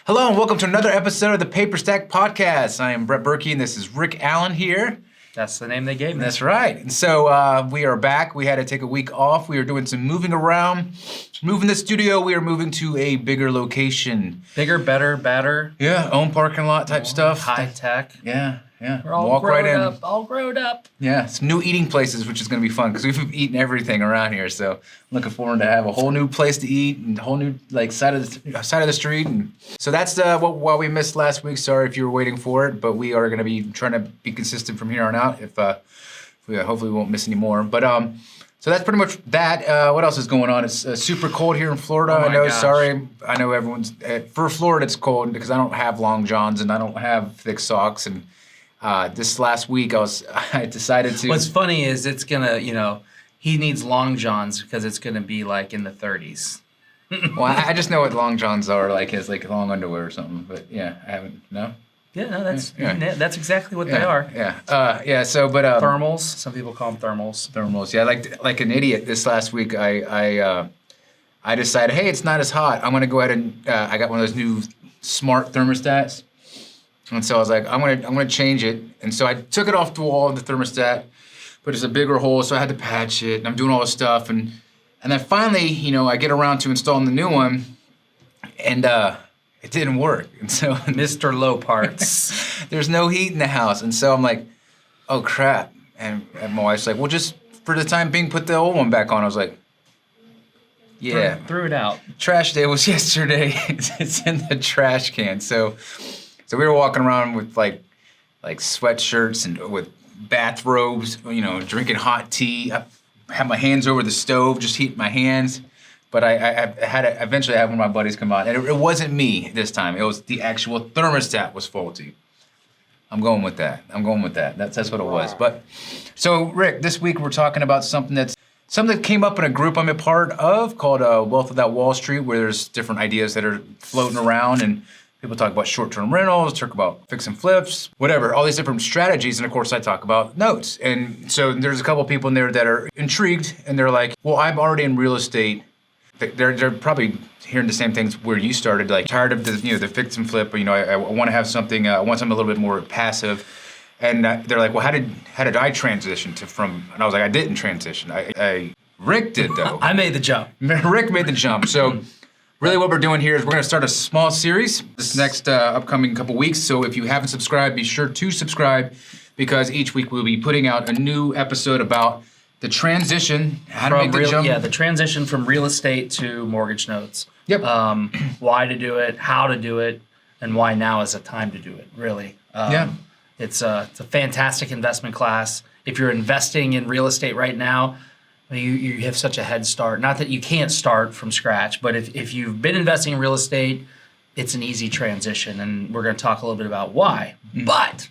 Hello and welcome to another episode of the Paper Stack Podcast. I am Brett Burky and this is Rick Allen here. That's the name they gave me. That's right. And so we are back. We had to take a week off. We are doing some moving around. Moving the studio. We are moving to a bigger location. Bigger, better, badder. Yeah, own parking lot type stuff. High tech. Yeah. We're all Walk right in. all grown up. Yeah, some new eating places, which is going to be fun because we've eaten everything around here. So I'm looking forward to have a whole new place to eat and a whole new side of the street. And so that's what we missed last week. Sorry if you were waiting for it, but we are going to be trying to be consistent from here on out. If we hopefully we won't miss any more. But so that's pretty much that. What else is going on? It's super cold here in Florida. Oh I know. gosh. Sorry, I know everyone's for Florida. It's cold because I don't have long johns and I don't have thick socks and. This last week, I decided to. What's funny is it's gonna, he needs long johns because it's gonna be like in the 30s. Well, I just know what long johns are, like as like long underwear or something. But yeah, I haven't. No. Yeah, no, that's exactly what they are. Yeah. So, but Thermals. Some people call them thermals. Thermals. Yeah, like an idiot. This last week, I decided, hey, it's not as hot. I'm gonna go ahead and I got one of those new smart thermostats. And so I was like, I'm gonna change it. And so I took it off the wall of the thermostat, but it's a bigger hole, so I had to patch it. And I'm doing all this stuff, and then finally, I get around to installing the new one, and it didn't work. And so Mr. Low Parts. there's no heat in the house, and so I'm like, oh crap. And my wife's like, well, just for the time being, put the old one back on. I was like, yeah. Threw it out. Trash day was yesterday. It's in the trash can. So we were walking around with like sweatshirts and with bathrobes, drinking hot tea. I had my hands over the stove, just heating my hands. But I eventually had one of my buddies come out, and it wasn't me this time. It was the actual thermostat was faulty. I'm going with that. That's what it was. But so Rick, this week we're talking about something that came up in a group I'm a part of called Wealth Without Wall Street, where there's different ideas that are floating around and. People talk about short-term rentals, talk about fix and flips, whatever, all these different strategies. And of course, I talk about notes. And so there's a couple people in there that are intrigued and they're like, well, I'm already in real estate. They're probably hearing the same things where you started, like tired of the fix and flip, or, I want to have something, I want something a little bit more passive. And they're like, well, how did I transition from, and I was like, I didn't transition. Rick did though. I made the jump. Rick made the jump. So. Really what we're doing here is we're gonna start a small series this next upcoming couple weeks. So if you haven't subscribed, be sure to subscribe because each week we'll be putting out a new episode about the transition, how to make the jump. Yeah, the transition from real estate to mortgage notes. Yep. Why to do it, how to do it, and why now is the time to do it, really. It's a fantastic investment class. If you're investing in real estate right now, you have such a head start. Not that you can't start from scratch, but if you've been investing in real estate, it's an easy transition, and we're going to talk a little bit about why. Mm-hmm. But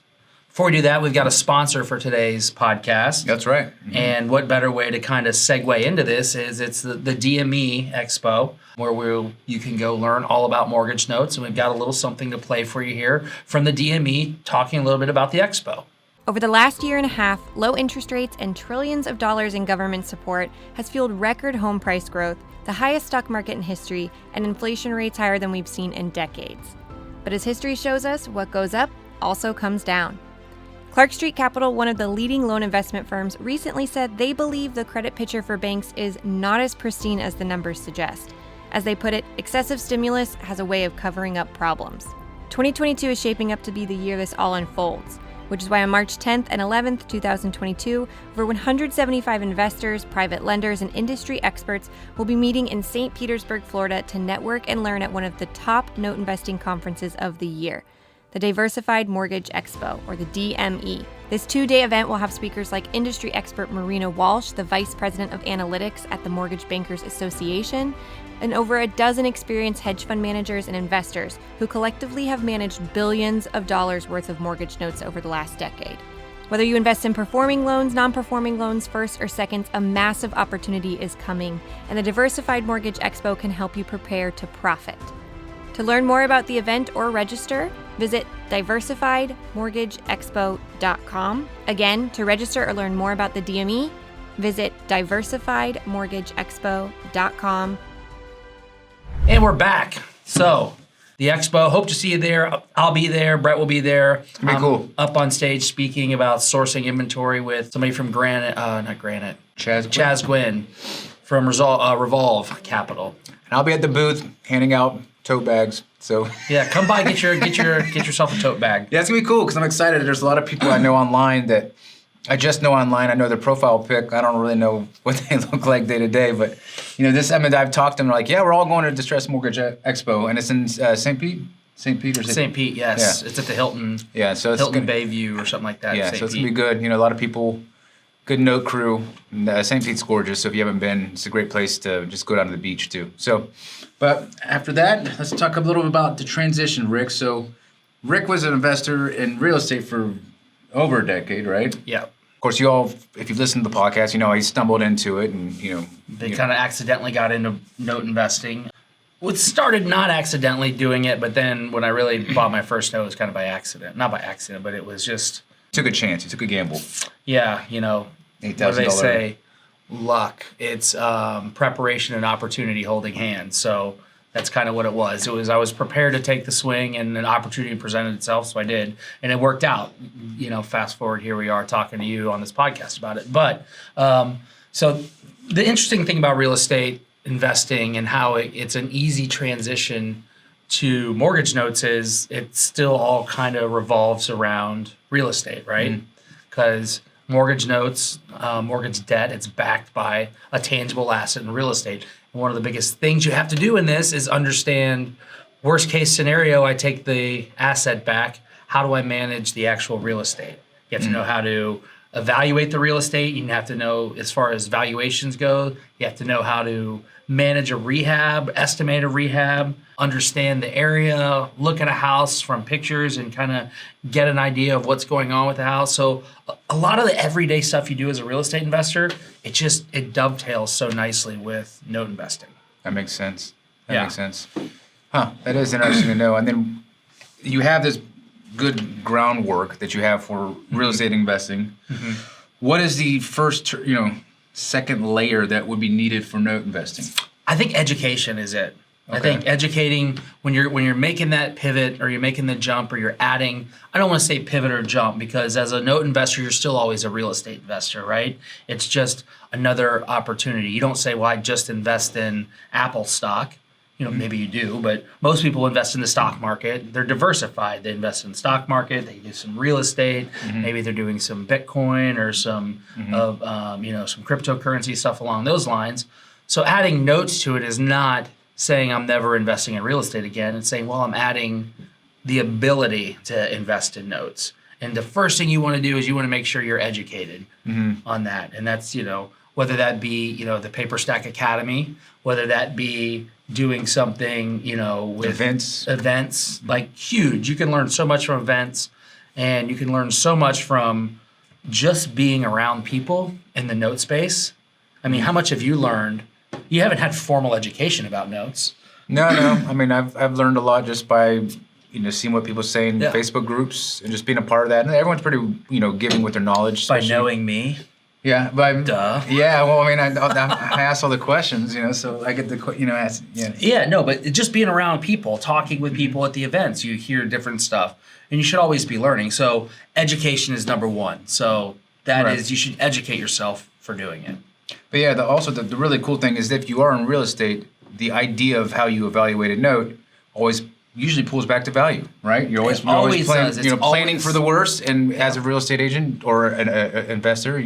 before we do that, we've got a sponsor for today's podcast. That's right. Mm-hmm. And what better way to kind of segue into this is it's the DME Expo, where you can go learn all about mortgage notes, and we've got a little something to play for you here from the DME, talking a little bit about the Expo. Over the last year and a half, low interest rates and trillions of dollars in government support has fueled record home price growth, the highest stock market in history, and inflation rates higher than we've seen in decades. But as history shows us, what goes up also comes down. Clark Street Capital, one of the leading loan investment firms, recently said they believe the credit picture for banks is not as pristine as the numbers suggest. As they put it, excessive stimulus has a way of covering up problems. 2022 is shaping up to be the year this all unfolds, which is why on March 10th and 11th, 2022, over 175 investors, private lenders, and industry experts will be meeting in St. Petersburg, Florida to network and learn at one of the top note investing conferences of the year, the Diversified Mortgage Expo, or the DME. This two-day event will have speakers like industry expert Marina Walsh, the Vice President of Analytics at the Mortgage Bankers Association, and over a dozen experienced hedge fund managers and investors who collectively have managed billions of dollars worth of mortgage notes over the last decade. Whether you invest in performing loans, non-performing loans, first or seconds, a massive opportunity is coming, and the Diversified Mortgage Expo can help you prepare to profit. To learn more about the event or register, visit diversifiedmortgageexpo.com. Again, to register or learn more about the DME, visit diversifiedmortgageexpo.com. And we're back. So, the Expo. Hope to see you there. I'll be there. Brett will be there. Be cool. Up on stage speaking about sourcing inventory with somebody from Chaz Gwynn from Revolve Capital. And I'll be at the booth handing out tote bags. So yeah, come by, get yourself a tote bag. Yeah, it's gonna be cool because I'm excited. There's a lot of people I know online that I just know online. I know their profile pic. I don't really know what they look like day to day, but I've talked to them. They're like, yeah, we're all going to Distressed Mortgage Expo, and it's in St. Pete. St. Pete, yes. Yeah. It's at the Hilton. Yeah, so it's Hilton Bayview or something like that. Yeah, so it's gonna be good. A lot of people. Good note crew. St. Pete's gorgeous, so if you haven't been, it's a great place to just go down to the beach too. So, but after that, let's talk a little bit about the transition, Rick. So, Rick was an investor in real estate for over a decade, right? Yeah. Of course, you all, if you've listened to the podcast, he stumbled into it, and They kind of accidentally got into note investing. It started not accidentally doing it, but then when I really bought my first note, it was kind of by accident. Not by accident, but it was just. Took a chance. You took a gamble. Yeah, $8,000. What do they say? Luck. It's preparation and opportunity holding hands. So that's kind of what it was. I was prepared to take the swing, and an opportunity presented itself, so I did, and it worked out. Fast forward, here we are talking to you on this podcast about it. But so the interesting thing about real estate investing and how it's an easy transition to mortgage notes is it still all kind of revolves around real estate, right? Because mortgage notes, mortgage debt, it's backed by a tangible asset in real estate. And one of the biggest things you have to do in this is understand worst case scenario, I take the asset back. How do I manage the actual real estate? You have to know how to evaluate the real estate. You have to know, as far as valuations go, you have to know how to manage a rehab, estimate a rehab, understand the area, look at a house from pictures and kind of get an idea of what's going on with the house. So a lot of the everyday stuff you do as a real estate investor, it dovetails so nicely with note investing. That makes sense. Makes sense. That is interesting to know. And then you have this good groundwork that you have for real estate investing. Mm-hmm. What is the first, second layer that would be needed for note investing? I think education is it. Okay. I think educating when you're making that pivot or you're making the jump or you're adding, I don't want to say pivot or jump because as a note investor, you're still always a real estate investor, right? It's just another opportunity. You don't say, well, I just invest in Apple stock. Maybe you do, but most people invest in the stock market. They're diversified. They invest in the stock market. They do some real estate. Mm-hmm. Maybe they're doing some Bitcoin or some some cryptocurrency stuff along those lines. So adding notes to it is not saying I'm never investing in real estate again. It's saying, well, I'm adding the ability to invest in notes. And the first thing you want to do is you want to make sure you're educated on that. And that's, whether that be, the Paper Stack Academy, whether that be doing something, with events like huge. You can learn so much from events and you can learn so much from just being around people in the note space. I mean, how much have you learned? You haven't had formal education about notes. No. I mean, I've learned a lot just by, seeing what people say in Facebook groups and just being a part of that. And everyone's pretty, giving with their knowledge. By knowing me. Yeah, but duh. Yeah, well, I mean, I ask all the questions, so I get the, ask. Yeah. Yeah, no, but just being around people, talking with people at the events, you hear different stuff, and you should always be learning. So education is number one. So that is, you should educate yourself for doing it. But yeah, also the really cool thing is that if you are in real estate, the idea of how you evaluate a note always usually pulls back to value, right? You're always planning for the worst, and as a real estate agent or an investor,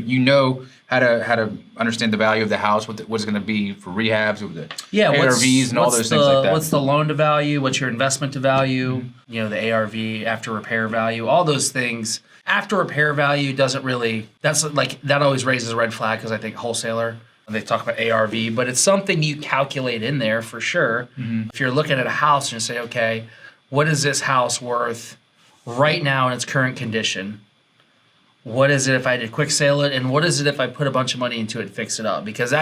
how to understand the value of the house, what it's going to be for rehabs, with the ARVs and all those things like that. What's the loan to value? What's your investment to value? The ARV, after repair value, all those things. After repair value doesn't really. That always raises a red flag because I think wholesaler. They talk about ARV, but it's something you calculate in there for sure. Mm-hmm. If you're looking at a house and you say, okay, what is this house worth right now in its current condition? What is it if I did quick sale it? And what is it if I put a bunch of money into it and fix it up? Because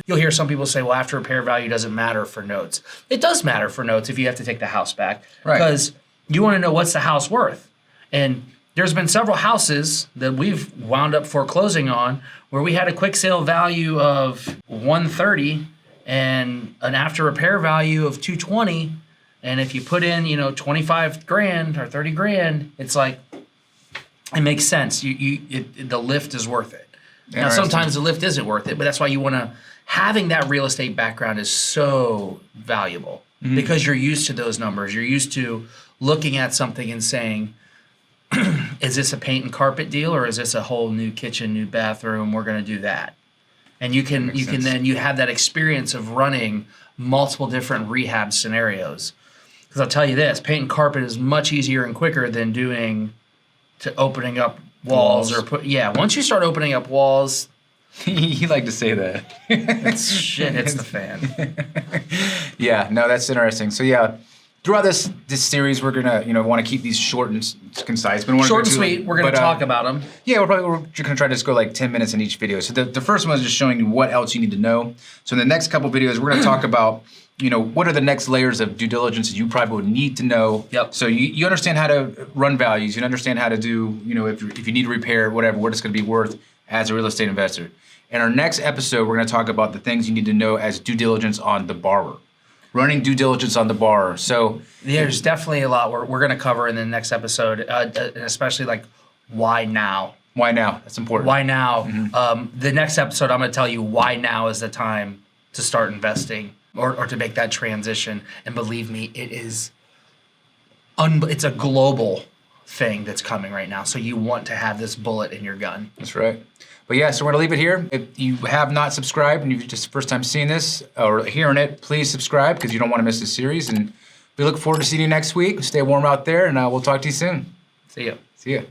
you'll hear some people say, well, after repair value doesn't matter for notes. It does matter for notes if you have to take the house back. Right. Because you want to know what's the house worth. And there's been several houses that we've wound up foreclosing on where we had a quick sale value of $130 and an after repair value of $220, And if you put in, 25 grand or 30 grand, it's like, it makes sense. The lift is worth it. Now, sometimes the lift isn't worth it, but that's why you want to, having that real estate background is so valuable because you're used to those numbers. You're used to looking at something and saying, is this a paint and carpet deal or is this a whole new kitchen, new bathroom? We're going to do that. And you can have that experience of running multiple different rehab scenarios. Because I'll tell you this, paint and carpet is much easier and quicker than opening up walls. Once you start opening up walls, you like to say that. Shit hits the fan. Yeah, no, that's interesting. So yeah, throughout this series, we're gonna want to keep these short and concise. But short and sweet. We're gonna talk about them. Yeah, we're gonna try to just go like 10 minutes in each video. So the first one is just showing you what else you need to know. So in the next couple videos, we're gonna talk about what are the next layers of due diligence that you probably would need to know. Yep. So you understand how to run values. You understand how to do if you need to repair whatever, what it's gonna be worth as a real estate investor. In our next episode, we're gonna talk about the things you need to know as due diligence on the borrower. Running due diligence on the borrower. So there's definitely a lot we're going to cover in the next episode, and especially like why now. Why now? That's important. Why now? The next episode, I'm going to tell you why now is the time to start investing or to make that transition. And believe me, it is. It's a global thing that's coming right now. So you want to have this bullet in your gun. That's right. But yeah, so we're gonna leave it here. If you have not subscribed and you've just first time seeing this or hearing it, please subscribe because you don't want to miss this series. And we look forward to seeing you next week. Stay warm out there, and we'll talk to you soon. See ya. See ya.